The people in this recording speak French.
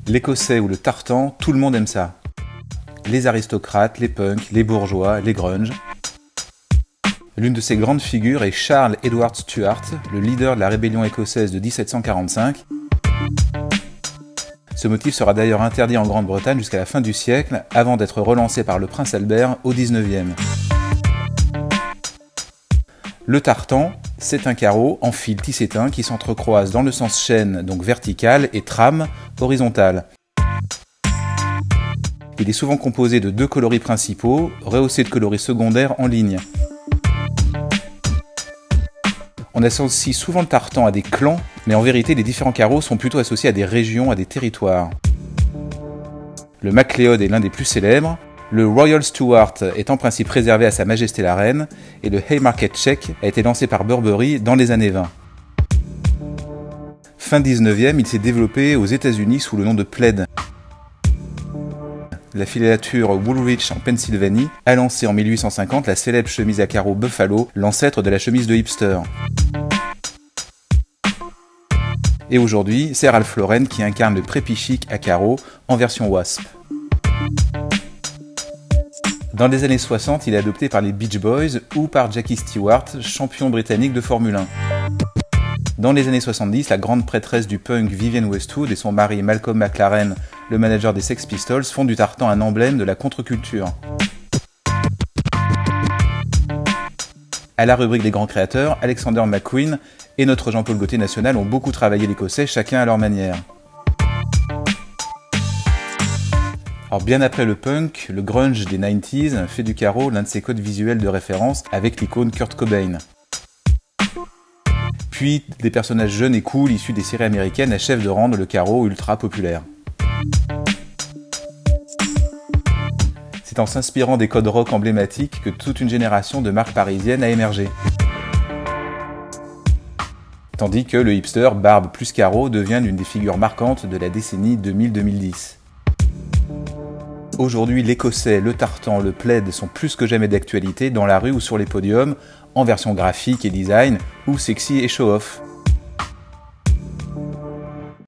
L'écossais ou le tartan, tout le monde aime ça. Les aristocrates, les punks, les bourgeois, les grunge. L'une de ses grandes figures est Charles Edward Stuart, le leader de la rébellion écossaise de 1745. Ce motif sera d'ailleurs interdit en Grande-Bretagne jusqu'à la fin du siècle, avant d'être relancé par le prince Albert au XIXe. Le tartan, c'est un carreau en fil tissétin qui s'entrecroise dans le sens chaîne, donc vertical, et trame, horizontal. Il est souvent composé de deux coloris principaux, rehaussés de coloris secondaires en ligne. On associe souvent le tartan à des clans, mais en vérité les différents carreaux sont plutôt associés à des régions, à des territoires. Le MacLeod est l'un des plus célèbres, le Royal Stuart est en principe réservé à Sa Majesté la Reine, et le Haymarket Check a été lancé par Burberry dans les années 20. Fin 19e, il s'est développé aux États-Unis sous le nom de plaid. La filature Woolrich en Pennsylvanie a lancé en 1850 la célèbre chemise à carreaux Buffalo, l'ancêtre de la chemise de hipster. Et aujourd'hui, c'est Ralph Lauren qui incarne le préppy chic à carreaux en version wasp. Dans les années 60, il est adopté par les Beach Boys ou par Jackie Stewart, champion britannique de Formule 1. Dans les années 70, la grande prêtresse du punk Vivienne Westwood et son mari Malcolm McLaren, le manager des Sex Pistols, font du tartan un emblème de la contre-culture. À la rubrique des grands créateurs, Alexander McQueen et notre Jean-Paul Gaultier national ont beaucoup travaillé l'écossais, chacun à leur manière. Alors bien après le punk, le grunge des 90s fait du carreau l'un de ses codes visuels de référence avec l'icône Kurt Cobain. Puis des personnages jeunes et cool issus des séries américaines achèvent de rendre le carreau ultra populaire. C'est en s'inspirant des codes rock emblématiques que toute une génération de marques parisiennes a émergé. Tandis que le hipster barbe plus carreau devient l'une des figures marquantes de la décennie 2000-2010. Aujourd'hui, l'écossais, le tartan, le plaid sont plus que jamais d'actualité dans la rue ou sur les podiums, en version graphique et design, ou sexy et show-off.